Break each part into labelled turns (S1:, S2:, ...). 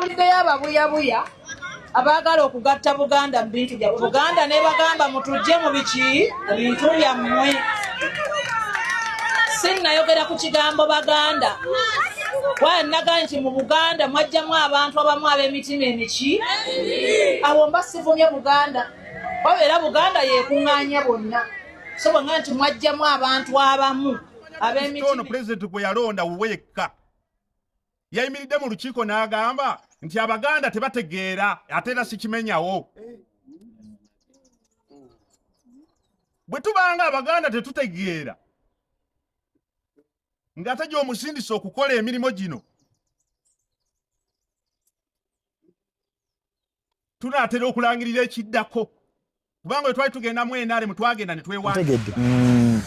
S1: Nawulidde y'ababuyabuya abaagala okugatta Buganda mu bintu byabwe. Buganda ne bagamba mutujje mu biki bintu byammwe. Sinnayogera ku kigambo Baganda. Wanaga nti mu Buganda mwajjamu abantu abamu ab'emitima emiki. Awo mba sivumye Buganda. Wabeera Buganda yeekuŋŋaanya bonna. So bwe nti mwajjamu abantu abamu ab'emitima.
S2: Ono Pulezidenti gwe yalonda wekka yayimiridde mu lukiiko n'agamba nti Abaganda tebategeera ate era sikimenyawo. Bwe tubanga Abaganda tetutegeera ng'ate gy'omusindisa okukola emirimu gino tunaatera okulangirira ekiddako kubanga bwe twali tugenda mu NRM twagenda ne twewandiika.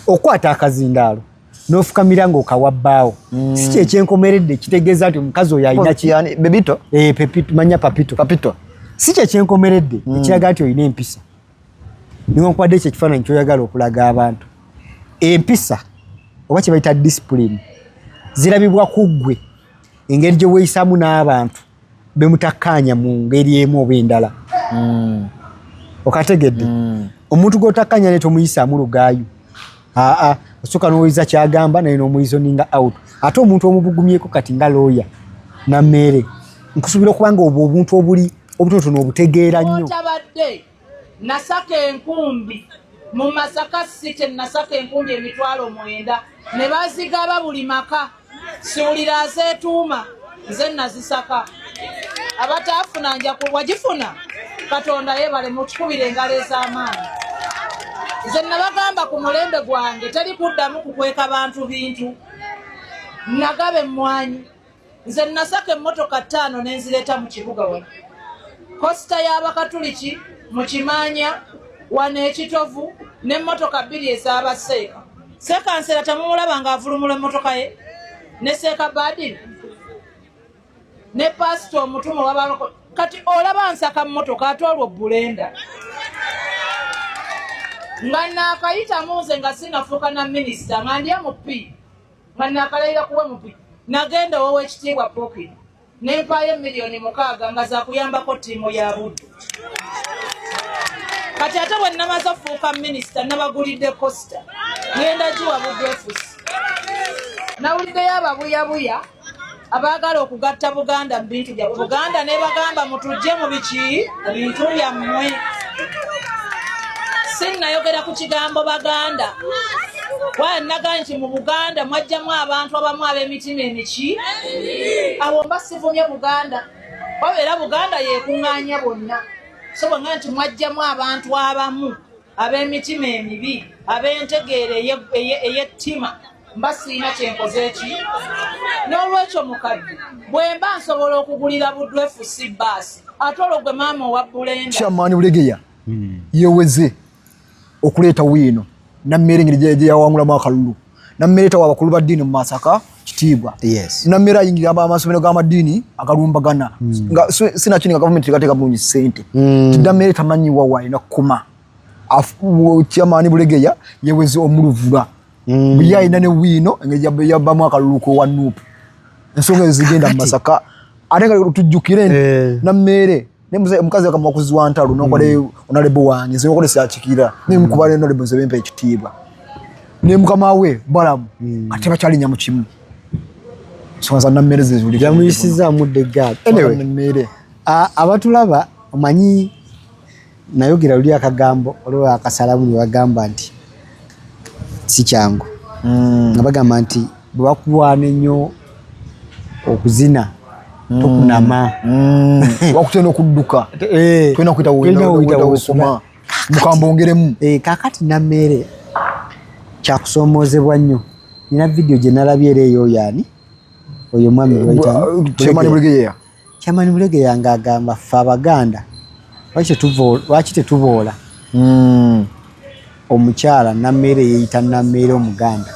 S3: Okwata akazindaalo n'ofukamira ng'okawabbaawo si kye kyenkomeredde kitegeeza nti omukazi oyo alina
S4: kiyani Bebito
S3: Pepito manya Papito si kye kyenkomeredde ekiraga nti olina empisa newankubadde ekyo ekifaananyi kyoyagala okulaga abantu. Empisa oba kye bayita discipline zirabibwa ku ggwe engeri gye weeyisaamu n'abantu be mutakkaanya mu ngeri emu oba endala. Okategedde omuntu gw'otakkaanya ne tomuyisaamu lugaayu osooka n'owoyiza kyagamba naye n'omuyizoninga out. Ate omuntu omubugumyeko kati nga looya Nammeere nkusuubira okuba nga obwo obuntu obutonotono obutegeera nnyo.
S1: Otabadde nasaka enkumbi mu Masaka City nasaka enkumbi 9,000 ne bazigaba buli maka siwulira azeetuuma nze nazisaka abataafuna nja wagifuna Katonda yeebale mutukubire engalo ez'amaanyi. Nze nabagamba ku mulembe gwange teri kuddamu kukweka bantu bintu nagaba emmwanyi. Nze nasaka emmotoka 5 nenzireeta mu kibuga wano kosita y'Abakatuliki mu Kimanya wano Ekitovu n'emmotoka 2 ez'abaseeka. Sekansera tamumulaba ng'avulumula emmotoka ye ne Seeka Badini ne Pasito Omutume w'abaloko kati olaba nsaka mmotoka ate olwo Bulenda nga naakayitamu nze nga sinafuuka na minisita nga ndya mu P nga naakalayira kuwe mu P nagenda ow'ekitiibwa Pocket ne mpaayo $6,000,000 nga zakuyambako ttiimu ya Buddu. Kati ate bwe namaze ofuuka minisita nabagulidde kosita ngenda giwa Buddu efusi. Nawuliddeyo ababuyabuya abaagala okugatta Buganda mu bintu byabwe. Buganda ne bagamba mutujje mu biki bintu byammwe. Sinnayogera ku kigambo Baganda. Wanaga nti mu Buganda mwajjamu abantu abamu ab'emitima emiki. Awo mba sivumye Buganda. Wabeera Buganda yeekuŋŋaanya bonna. So bwe nti mwajjamu abantu abamu ab'emitima emibi ab'entegeera ey'ettima mba siina kyenkoze eki. N'olwekyo mukadde bwe mba nsobola okugulira Buddu efusi baasi ate olwo gwe maama owa Bulenda.
S4: Kyamaani Bulegeya yeweze okuleeta wiino Nammeere ngeri gye yawangulamu akalulu. Nammeere tawa abakulu ba ddiini mu Masaka kitiibwa. Nammeere ayingira amasomero g'amaddiini agalumbagana nga sinakini nga gavumenti tegateeka bulungi ssente. Nammeere tamanyiwa waalina kkuma. Kyamaani Bulegeya yeweze omuluvula buli alina ne wiino engeri yabbamu akalulu kowa Nuupu. Ensonga ezigenda mu Masaka ate nga tujjukire nti Nammeere omukazi akamwa kuziwa ntalo nonkole onalebo wange nze nkole syakikira nemukuba n'onalebo nze bempa ekitiibwa ne mukama we Balamu ate bakyalinya mu kimu ensonga za Nammeere zezuli
S3: yamuyisizaamu ddegaali.
S4: Nammeere
S3: abatulaba omanyi nayogera luli akagambo olwo akasalamu ne bagamba nti si kyangu nga bagamba nti bwe bakulwana ennyo okuzina tokunama
S4: wakutenda okudduka twena kuyita wesoma mukambongeremu.
S3: Kakati Nammeere kyakusomoozebwa nnyo. Nina vidiyo gye nalabye era ey'oyaani oyo mwami
S4: Kyamaani Bulegeya.
S3: Kyamaani Bulegeya ng'agamba ffe Abaganda lwaki tetuboola omukyala Nammeere yeeyita Nammeere Omuganda.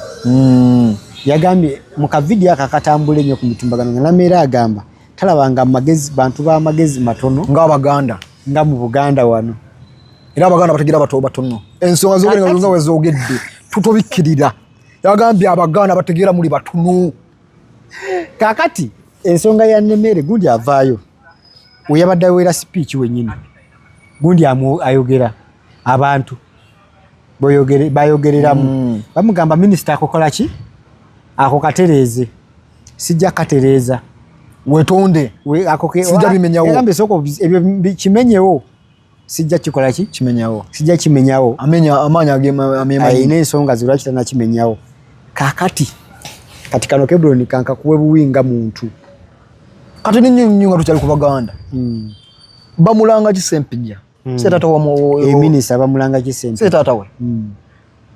S3: Yagambye mu kavidiyo ako akatambula ennyo ku mitimbagano nga Nammeere agamba talabanga magezi bantu b'amagezi matono
S4: ng'Abaganda
S3: nga mu Buganda wano.
S4: Era Abaganda bategeera bato batono. Ensonga z'obulunga nga wezoogedde tutobikkirira. Yagambye Abaganda bategeera muli batono.
S3: Kakati ensonga ya Nammeere gundi avaayo oyabadde awera speech wenyini gundi ayogera abantu bayogereramu bamugamba minisita akokola ki ako katereeze sijja katereeza
S4: wetonde sijja bimenyawo
S3: yagambye soko ebyo kimenyewo sijja kikola ki
S4: kimenyawo
S3: sijja kimenyawo
S4: amanya
S3: ayina ensonga zirwaki tanakimenyawo kakati kati kano Kebuloni kanka kuwe buwinga muntu
S4: kati ninyunga tukyali ku Baganda bamulanga kisempija setata wa
S3: minisita bamulanga kisempija
S4: setata we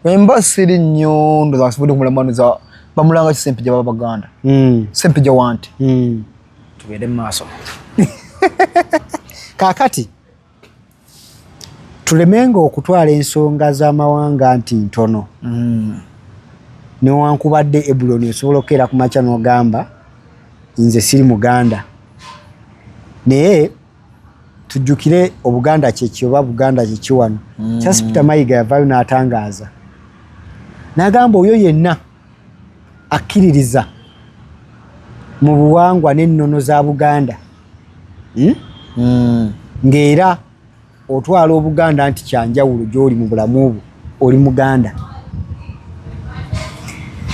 S4: embasiri nnyo ndo zasubudi kumulambano za bamulanga kisempija baba Baganda sempija wanti tubere maso
S3: kakati tulemengo okutwala ensonga z'amawanga nti ntono newankubadde Ebuloni osobola okera ku makya n'ogamba nze siri Muganda naye tujjukire Obuganda kyeki oba Buganda kyeki wano Charles Peter Mayiga yavaayo n'atangaaza n'agamba oyo yenna akkiririza mu buwangwa n'ennono za Buganda ng'era otwala Obuganda nti kyanjawulo gy'oli mu bulamu obwo oli Muganda.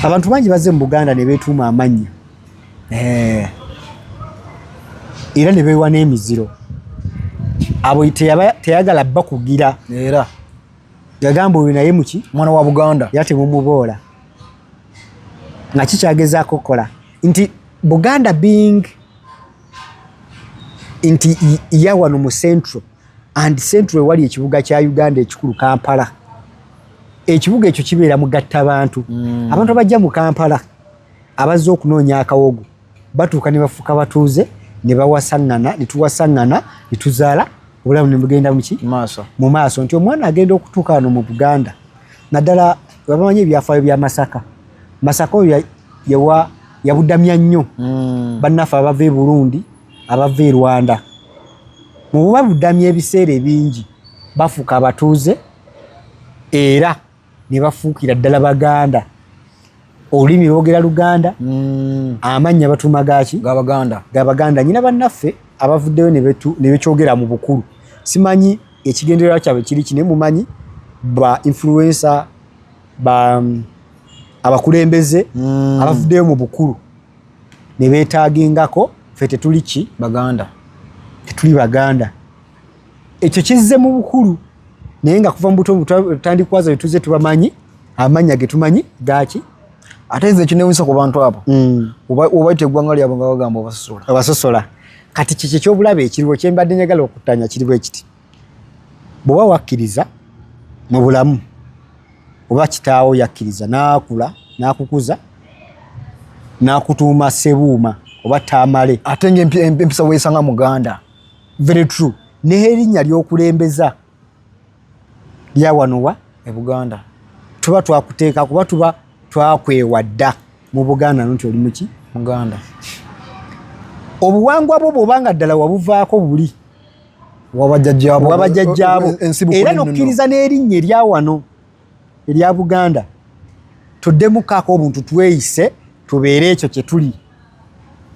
S3: Abantu bangi bazze mu Buganda ne beetuuma amannya era ne beewa n'emiziro abo teyagala bakugira
S4: era
S3: yagamba oyo naye muki
S4: mwana wa Buganda
S3: yatemumuboola nga kikyagezaako okukola nti Buganda being nti yawano mu central and central wali ekibuga kya Uganda ekikulu Kampala ekibuga ekyo kibeera mugatta abantu abantu abajja mu Kampala abazze okunoonya akawogo batuuka ne bafuuka batuuze ne bawasaŋŋana ne tuwasaŋŋana ne tuzaala obulamu ne bugenda mu maaso nti omwana agenda okutuuka wano mu Buganda naddala bamanyi ebyafaayo bya Masaka oyo yabuddamya nnyo bannaffe abava e Burundi abava e Rwanda mu buba buddamya ebiseera ebingi bafuuka abatuuze era ne bafuukira ddala Baganda olulimi lwogera Luganda amannya batuuma gaaki g'Abaganda nyina bannaffe abavuddeyo ne bekyogera mu bukulu simanyi ekigendererwa kyabwe kiri kine mumanyi ba influencer abakulembeze abavuddeyo mu bukulu ne beetaagingako ffe tetuli ki tetuli Baganda ekyo kizze mu bukulu naye nga kuva mu buto tutandikwaza tuze tubamanyi amannya ge tumanyi gaaki
S4: ate nze kinewusa ku bantu abo obaite eggwanga lyabo nga bagamba
S3: obasosola kati kiki kyobulabe ekiriwo kyembadde njagala okuttanya kiriwo ekiti bw'oba wakkiriza mu bulamu oba kitaawo yakkiriza n'akula n'akukuza n'akutuuma Ssebuuma oba Tamale
S4: ate ng'empisa weesanga Muganda
S3: very true n'erinnya ly'okulembeza lya wanowa
S4: e Buganda
S3: tuba twakuteeka kuba tuba twakwewa dda mu Buganda nti oli muki
S4: Muganda
S3: obuwangwa bwo bw'obanga ddala wabuvaako buli
S4: wabajjajjaabo
S3: era n'okkiriza n'erinnya erya wano erya Buganda tuddemukako obuntu tweyise tubeere ekyo kye tuli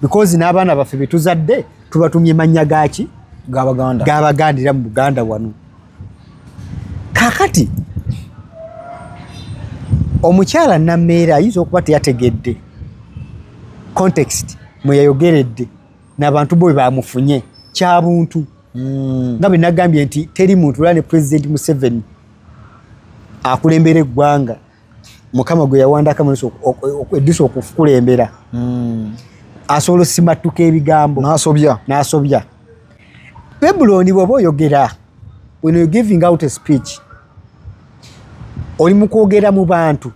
S3: because n'abaana baffe be tuzadde tubatumye mannya gaaki g'Abaganda era mu Buganda wano kakati omukyala Nammeera ayinza okuba teyategedde context mwe yayogeredde n'abantu bwe bamufunye kyabuntu nga bwe nagambye nti teri muntu era ne President Museveni akulembera eggwanga Mukama gwe yawandaka eddiisa okukulembera asobola osimattuka ebigambo n'asobya Ebuloni bw'oba oyogera when you're giving out a speech oli mu kwogera mu bantu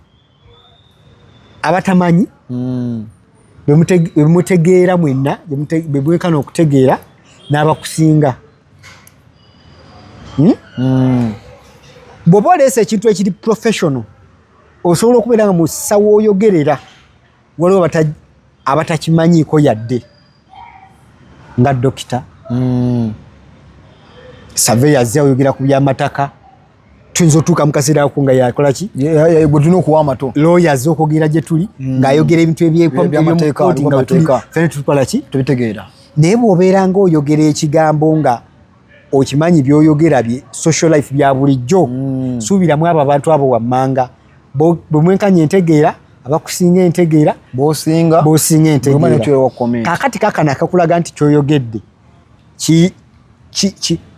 S3: abatamanyi bemutegeera mwenna bemwekana okutegeera n'abakusinga bw'oba oleesa ekintu ekiri professional osobola okubeera nga mu ssawo oyogerera waliwo abatakimanyiiko yadde nga dokita surveyors oyogera ku by'amataka tuyinza otuuka mu kaseera ako nga yakola ki
S4: gwe tulina okuwa amato
S3: lawyers okwogera gye tuli ng'ayogera ebintu eby'amateeka nga tuli fene tukola ki
S4: tubitegeera
S3: naye bw'obeera ng'oyogera ekigambo nga okimanyi by'oyogera bye social life bya bulijjo suubiramu abo abantu abo wammanga bwe mwenkanya entegeera abakusinga entegeera b'osinga entegeera kaakati kakana akakulaga nti ky'oyogedde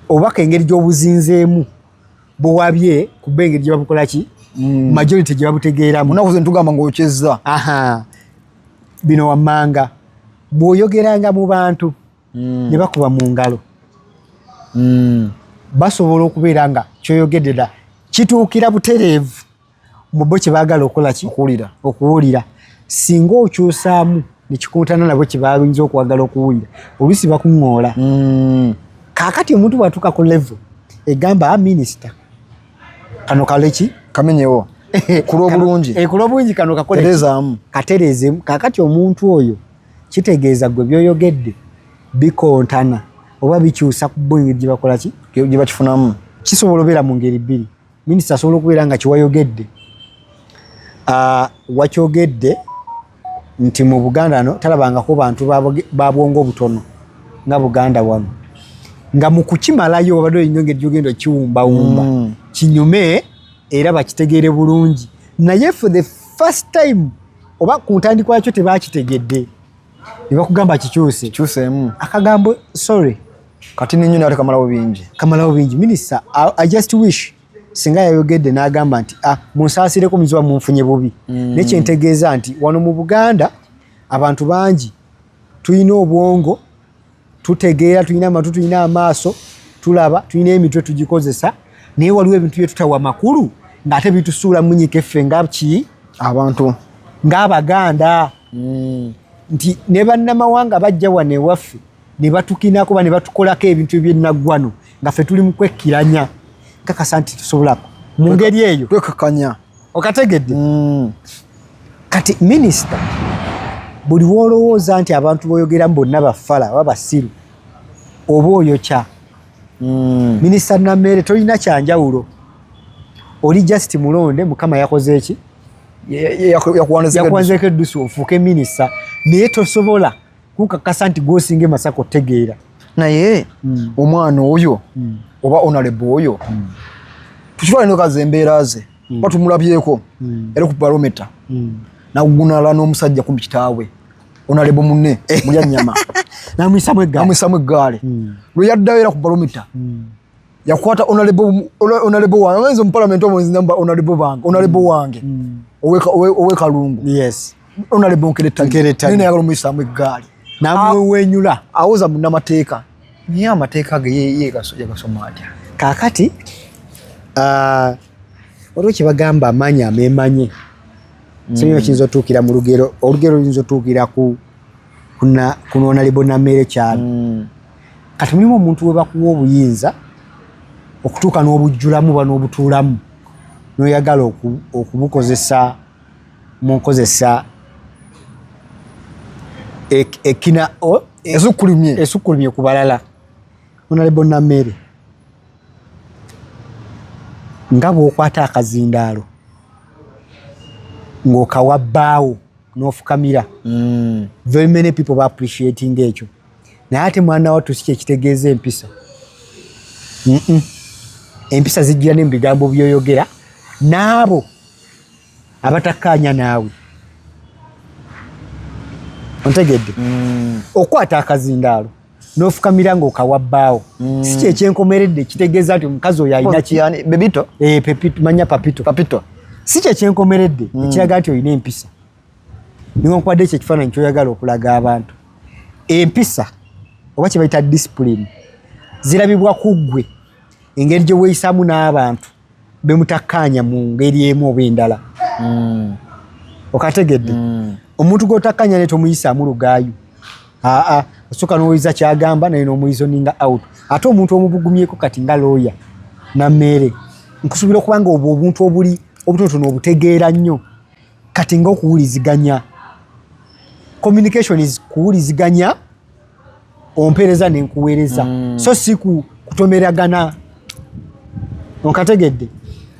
S3: obaka engeri gy'obuzinzeemu bwewabye kuba engeri gye babukola ki majority gye babutegeeramu
S4: nakuze ntugamba ng'okyezza
S3: bino wammanga bw'oyogeranga mu bantu ne bakuba mu ngalo basobola okubeera nga kyoyogedde dda kituukira butereevu mu bo kye baagala okukola ki okuwulira singa okyusaamu ne kikuntana nabo kye bayinza okwagala okuwulira oluusi bakuŋŋoola kaakati omuntu bw'atuuka ku level egamba minisita kano kaleki
S4: kamenyewo
S3: kulw'obulungi kano katereezemu kaakati omuntu oyo kitegeeza gwe byoyogedde bikontana oba bikyusa ku bo engeri gye bakola ki
S4: gye bakifunamu
S3: kisobola obeera mu ngeri bbiri minisita asobola okubeera nga kiwayogedde wakyogedde nti mu Buganda no talabangako bantu ba bwongo butono nga Buganda wano nga mu kukimalayo obadde olina engeri gy'ogenda kiwumbawumba kinyume era bakitegeere bulungi naye for the first time oba ku ntandikwa yakyo tebakitegedde ne bakugamba kikyuseemu akagambo sorry
S4: kati ninyo nate
S3: kamalawo bingi minisita I just wish singa yayogedde n'agamba nti munsaasireko muziba munfunye bubi nekyentegeeza nti wano mu Buganda abantu bangi tulina obwongo tutegeera tulina amatu tulina amaaso tulaba tulina emitwe tugikozesa naye waliwo ebintu bye tutawa makulu ng'ate bitusuula munyika effe abantu ng'Abaganda nti ne bannamawanga bajja wano ewaffe ne batukinako ba ne batukolako ebintu ebyennaggwano nga ffe tuli mu kwekkiranya kakasa nti tusobolaku mu ngeri eyo
S4: twekakanya
S3: okategedde kati minisita buli w'olowooza nti abantu boyogeramu bonna baffala oba basiru oba oyokya minisita Nammeere tolina kyanjawulo oli just mulonde Mukama yakoze eki yakuwanzeko eddusu ofuuke minisita naye tosobola kukakasa nti gwosinga e Masaka otegeera
S4: naye omwana oyo oba honorable oyo tukifaale nokaza embeera ze batumulabyeko era ku barometa nagunala n'omusajja kumpi kitaawe honorable munne mulya nnyama
S3: namwisamu
S4: eggaali lwe yaddayo era ku barometa yakwata honorable wange agenze mu parliament omuzinamba honorable wange owekalungu honorable Nkerettanyi nene yagala omuyisaamu eggaali
S3: namwewenyula
S4: awoza munnamateeka naye amateeka ge yegasoma atya
S3: kaakati waliwo kye bagamba amaanyi ameemanye sinyo kiyinza otuukira mu olugero luyinza otuukira ku honorable Nammeere kyalo kati mulimu omuntu we bakuwa obuyinza okutuuka n'obujjulamu ba n'obutuulamu n'oyagala okubukozesa mu nkozesa esukkulumye ku balala honorable Nammeere nga bw'okwata akazindaalo ng'okawa bbaawo n'ofukamira very many people ba appreciating ekyo naye ate mwana wattu si kyekitegeeza empisa empisa zijjira ne mu bigambo byoyogera n'abo abatakkaanya naawe ontegedde okwata akazindaalo n'ofukamira ng'okawa bbaawo si kyekyenkomeredde kitegeeza nti omukazi oyo alina
S4: bebito
S3: manya papito si kyekyenkomeredde ekiraga nti olina empisa niwankubadde ekyo ekifaananyi kyoyagala okulaga abantu empisa oba kye bayita discipline zirabibwa ku ggwe engeri gye weeyisaamu n'abantu bemutakkaanya mu ngeri emu oba endala okategedde omuntu gw'otakkaanya naye tomuyisaamu lugaayu osooka n'owoyiza kyagamba naye n'omuyizoninga out ate omuntu omubugumyeko kati nga looya Nammeere nkusuubira okuba nga obwo obuntu obutonotono obutegeera nnyo kati ng'okuwuliziganya communication is kuwuliziganya ompeereza n'enkuweereza so si kutomeragana onkategedde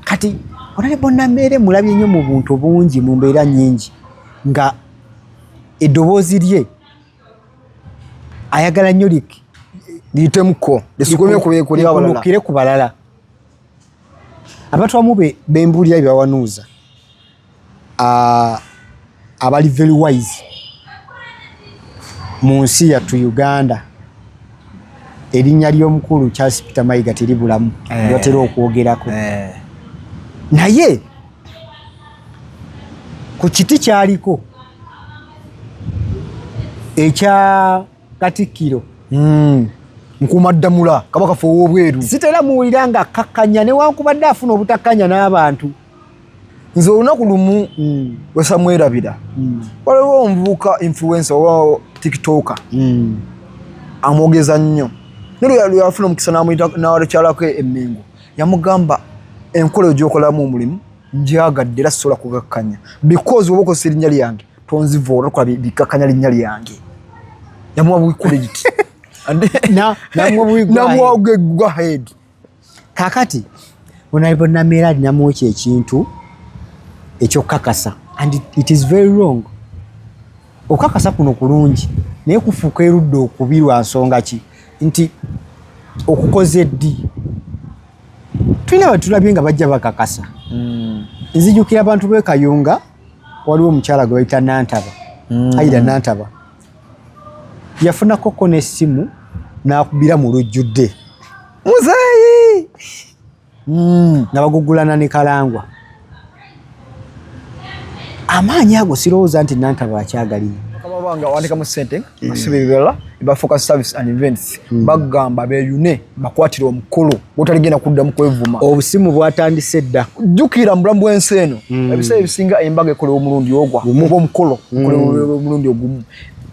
S3: kati honorable Nammeere mulabye nnyo mu buntu bungi mu mbeera nnyingi nga eddoboozi lye ayagala nnyo
S4: liyitemuko lisukome kuli abalala
S3: ku balala. Abantu abamu bembuulira ebyawanuuza abali very wise mu nsi yattu Uganda, erinnya ly'omukulu Charles Peter Mayiga teribulamu batera okwogerako. Naye ku kiti kyaliko ekya Katikkiro
S4: Nkumaddamula Kabaka ffe ow'obweru
S3: sitera muwulira nga akakkanya newankubadde afuna obutakkanya n'abantu.
S4: Nze olunaku lumu wesamwerabira waliwo omuvubuka influencer owa tiktoker amwogeza nnyo nero yafuna omukisa n'awalekyalako emmengo yamugamba enkola gy'okolamu omulimu njagadde era sisobola kugakkanya because oba okozesa erinnya lyange tonzivoola okola bikakkanya linnya lyange yamuwa bwicredit namuwa go ahead.
S3: Kakati Honorable Namera namuwa ekintu ekyokukakasa and it is very wrong. Okukakasa kuno kulungi naye kufuuka erudda okubi lwa nsonga ki nti okukoze ddi tulina batulabye nga bajja bakakasa. Nzijukira abantu b'e Kayunga waliwo omukyala gwe bayita Nantaba Aida Nantaba yafunako ko n'essimu n'akubira mu lujjudde muzeeyi nga bagugulana ne Kalangwa. Amaanyi ago sirowooza nti Nantaba akyagalina
S4: kababanga wandika mu sente asibe bibala ba focus service and events bagamba beyune bakwatira omukolo otaligenda kuddamu kwevuma
S3: obusimu bwatandise dda
S4: jukira mbulambu bw'ensi eno ebisebe bisinga embaga ekola omulundi ogwa oba omukolo omulundi ogumu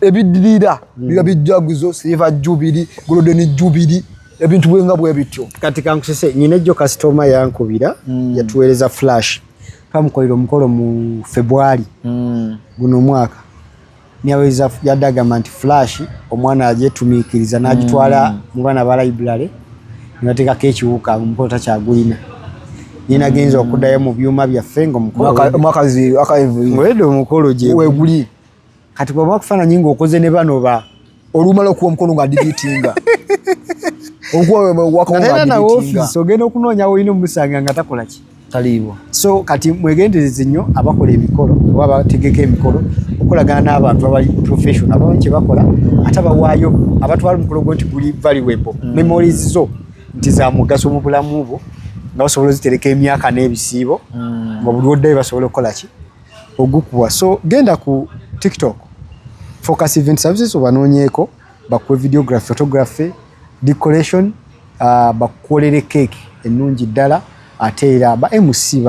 S4: ebidirira biba bijjaguzo silver jubilee golden jubilee ebintu bwenga bwe bityo.
S3: Kati kankusese nyine jjo customer yankubira yatuweereza flash kamukolera omukolo mu February guno mwaka niaweza yadaga nti flash omwana ajetumiikiriza n'agitwala mu bana ba library nateekako ekiwuka omukolo takyagulina nina genza okuddayo mu byuma byaffe ng'omukolo
S4: mwakazi
S3: ngwedde omukolo gye
S4: weguli
S3: kati bw'oba okufaananyi ng'okoze ne bano ba
S4: olumala okuwa omukolo nga digitinga
S3: okuwa na office ogenda okunoonya olina omusanga nga takola ki
S4: taliibwa.
S3: So kati mwegendereze nnyo abakola emikolo oba bategeka emikolo okolagana n'abantu abali professional abamanyi kye bakola ate abawaayo abatwala omukolo gwo nti guli valuable memories zo nti za mugaso mu bulamu bwo nga basobola ozitereka emyaka n'ebisiibo nga buli oddayo basobola okukola ki ogukuwa. So genda ku TikTok Focus Event Services obanoonyeeko bakuwe videography photography decoration bakukolere cake ennungi ddala ate era ba MC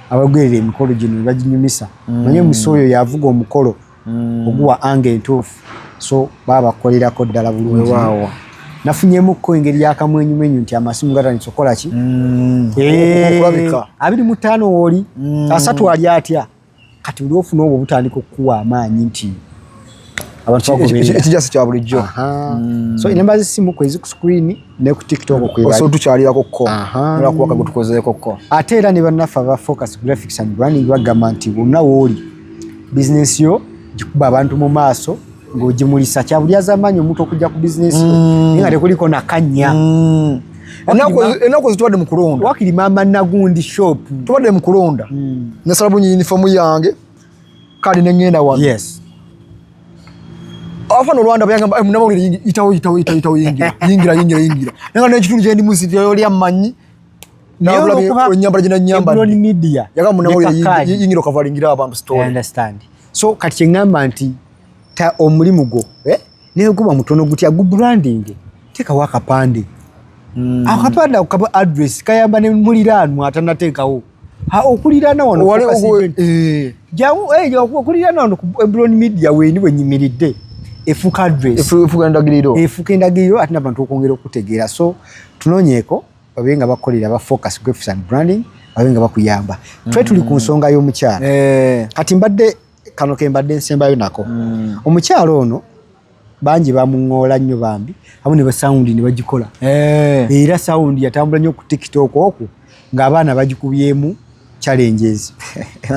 S3: abagwerera emikolo gino baginyumisa manye MC oyo yavuga omukolo oguwa ange entuufu so baba bakolerako ddala bulungi. Nafunyemukko engeri yakamwenyumenyu nti amasimu gatandise okukola ki 25 oli asatu ali atya kati buli ofuna obwo butandika okukuwa amaanyi nti
S4: ekijasi kya bulijjo.
S3: So inamba z'essimu kwezi ku screen ne ku TikTok kwebali
S4: so tukyalirako ko era kuwaka gutukozeeko ko
S3: ate era ne bannaffe aba Focus Graphics and Branding bagamba nti bonna wooli business yo gikuba abantu mu maaso ng'ogimulisa kya buli azamaanyi omuntu okujja ku business yo nga tekuliko nakanya
S4: ennaku zitubadde mu kulonda
S3: wakiri maama Nagundi shop
S4: tubadde mu kulonda nesala bunyi uniform yange kadi nengenda wano
S3: yes
S4: afano Rwanda bayanga munamawulire itawo yingira nanga n'ekitundu kye ndi mu city yoli amanyi nabula nyambala jina nyambala
S3: media
S4: yaga munamawulire yingira kavalingira abantu story.
S3: I understand. So kati kyengamba nti ta omulimu go niyo kuba mutono gutya gu branding teka wakapande akapanda ukaba address kayamba ne mulirano atanateekawo okulirana wano jawu okulirana wano ku Brown Media weni wenyimiridde efuka address efuka endagiriro ate n'abantu okwongera okutegeera. So tunoonyeeko babenga bakolera ba Focus Graphics and Branding babenga bakuyamba twe tuli ku nsonga y'omukyala kati mbadde kano kembadde nsembayo nako omukyalo ono bangi bamuŋŋoola nnyo bambi amu ne basawundi ne bagikola era sawundi yatambula nnyo ku TikTok okwo ng'abaana bagikubyemu challenges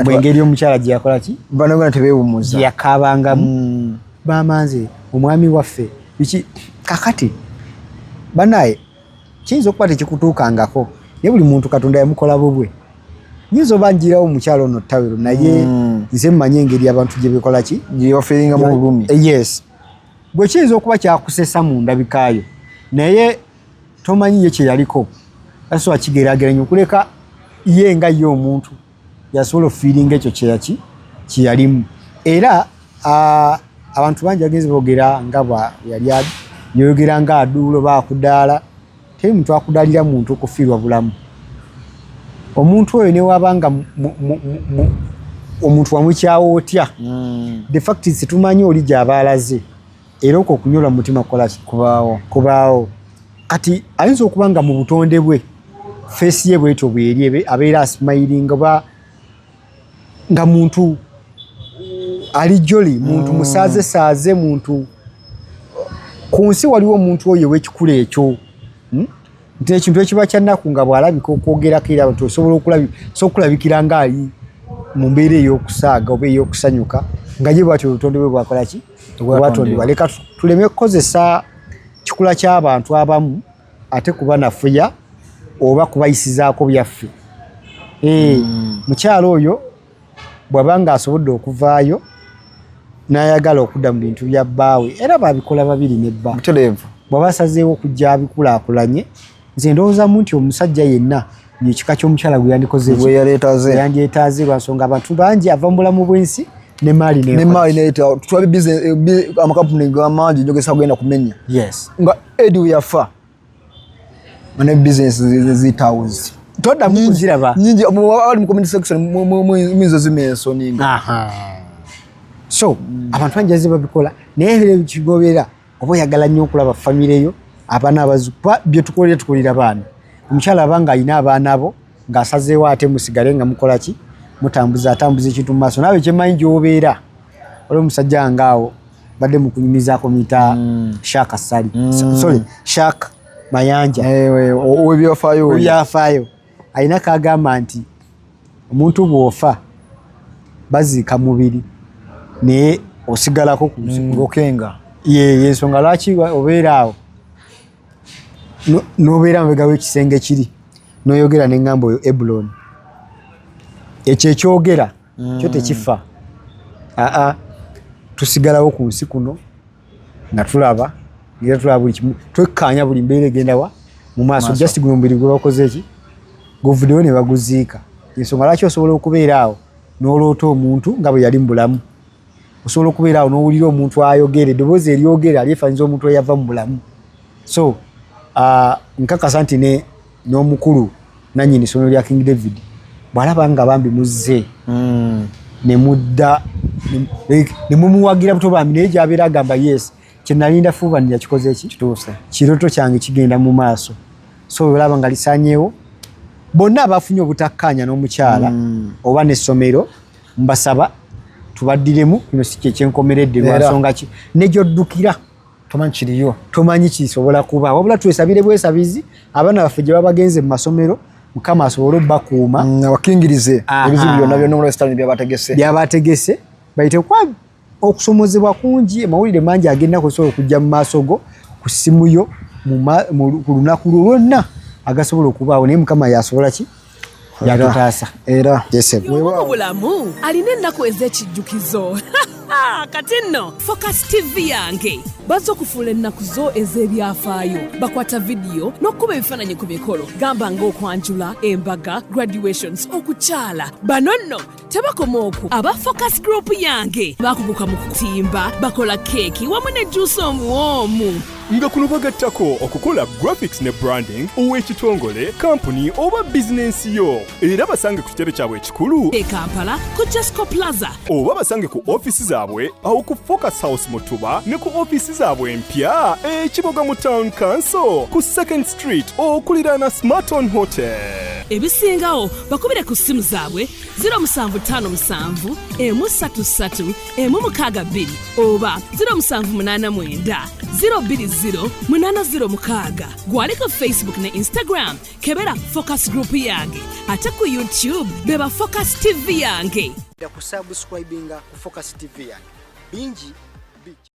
S3: bwengeri omukyala gye yakola ki
S4: banagana tebeewumuza
S3: yakabangamu bamanze omwami waffe kakati banaye kiyinza okuba tekikutuukangako naye buli muntu Katonda yamukola bubwe. Nyinza obanjirawo omukyalo ono ttawero naye nze mmanyi engeri abantu gye bekola ki
S4: gye bafiringamu bulumi.
S3: Yes, gwe kiyinza okuba kyakusesa mu ndabikaayo naye tomanyi ye kye yaliko asobola kigeraageranya okuleka ye nga ye omuntu yasobola ofiiringa ekyo kye yalimu. Era abantu bangi bagenzi boogera nga yali yogera nga aduulo baakudaala. Teri muntu akudaalira muntu okufiirwa bulamu. Omuntu oyo ne wabanga omuntu wamukyawo otya the fact is tumanyi oli gy'abaalaze era okwo okunyola mu mutima kukola kubaawo. Kati ayinza okuba nga mu butonde bwe feesi ye bwetyo bweri abeera asimayiringa nga muntu ali joli, muntu musaaze muntu ku nsi waliwo omuntu oyo w'ekikula ekyo. Nti ekintu ekiba kyannaku nga bw'alabika okwogerako era abantu osobola okulabikira ng'ali mu mbeera ey'okusaaga oba ey'okusanyuka nga ye bw'atyo obutonde bwe bwakola ki bwatondebwa. Leka tuleme kukozesa kikula ky'abantu abamu ate kuba nafuya oba kubayisizaako byaffe. Mukyalo oyo bw'aba nga asobodde okuvaayo n'ayagala okudda mu bintu bya bbaawe era baabikola babiri ne bba bw'aba asazeewo okujja abikulaakulanye. Nze ndowoozamu nti omusajja yenna ekika ky'omukyala gwe yandikoze yandyetaaze lwa nsonga abantu bangi ava mu bulamu bw'ensi ne maali amakampuni gamangi njogesa kugenda kumenya nga Edu yafa ne bizinesi zitawuzi toddamu kuziraba
S4: nyingi ali mu community section mwizo zimeso ninga.
S3: So abantu bangi azze babikola naye ebire kigobera oba oyagala nnyo okulaba famire yo abaana abazupa bye tukolera baana. Omukyala abanga alina abaana abo ng'asazeewo ate musigale nga mukola ki atambuza ekintu mu maaso. Naawe kyemanyi gy'obeera olwo omusajja ngaawo badde mu kunyumizaako muyita Shaka Sali Shaka Mayanja owebyafaayo alina kagamba nti omuntu bw'ofa baziika mubiri naye osigalako
S4: ng'okenga.
S3: Yensonga lwaki obeera awo n'obeera mabega w'ekisenge kiri n'oyogera n'eŋŋambo oyo Ebuloni ekyo ekyogera kyo tekifa. Tusigalawo ku nsi kuno nga tulaba era tulaba buli kimu twekkaanya buli mbeera egenda mu maaso just guno mubiri gwe bakoze ki guvuddeyo ne baguziika. Ensonga lwaki osobola okubeera awo n'oloota omuntu nga bwe yali mu bulamu. Osobola okubeera awo n'owulira omuntu ayogera eddoboozi eryogera alyefaanyiza omuntu eyava mu bulamu. So nkakasa nti n'omukulu nannyini essomero lya King David bw'alaba nga bambi muzze ne mudda ne mumuwagira buto bambi naye gy'abeera agamba yes kye nalinda fuuba yakikoze ki kituuse kiroto kyange kigenda mu maaso. So olaba nga lisaanyeewo bonna abafunye obutakkaanya n'omukyala oba n'essomero mbasaba tubaddiremu kino si kyekyenkomeredde lwa nsonga ki nejyoddukira tomanyi kisobola kuba wabula twesabire bwesabizi abaana baffe gye babagenze mu masomero Mukama asobole obbakuuma
S4: abakingirize ebizibu byonna byonna
S3: byabategese bayite kwa okusomozebwa kungi amawulire mangi agenda kusobola okujja mu maaso go ku ssimu yo ku lunaku lwonna agasobola okubaawo naye Mukama yasobola ki yatutaasa
S4: era
S5: obulamu alina ennaku ez'ekijjukizo kati nno Focus TV yange bazze okufuula ennaku zo ez'ebyafaayo bakwata vidiyo n'okkuba ebifaananyi ku mikolo gamba ng'okwanjula embaga graduations okukyala bano nno tebakoma okwo aba Focus Group yange bakuguka mu kutimba bakola keeki wamu ne juice omuwoomu
S6: nga kuno bagattako okukola graphics ne branding ow'ekitongole kampuni oba bizinensi yo era basange ku kitebe kyabwe ekikulu
S5: e Kampala ku Jesco Plaza
S6: oba basange ku ofisi zaabwe awo ku Focus House Mutuba ne ku ofisi zaabwe empya ekiboga mu Town Council ku 2nd Street okuliraana Smarton Hotel.
S5: Ebisingawo bakubire ku ssimu zaabwe 0757 133 162 oba 0789 020 gwaliko Facebook ne Instagram kebera Focus Group yange ate ku YouTube beba Focus TV yange
S3: kusubscribinga ku Focus TV yange bingi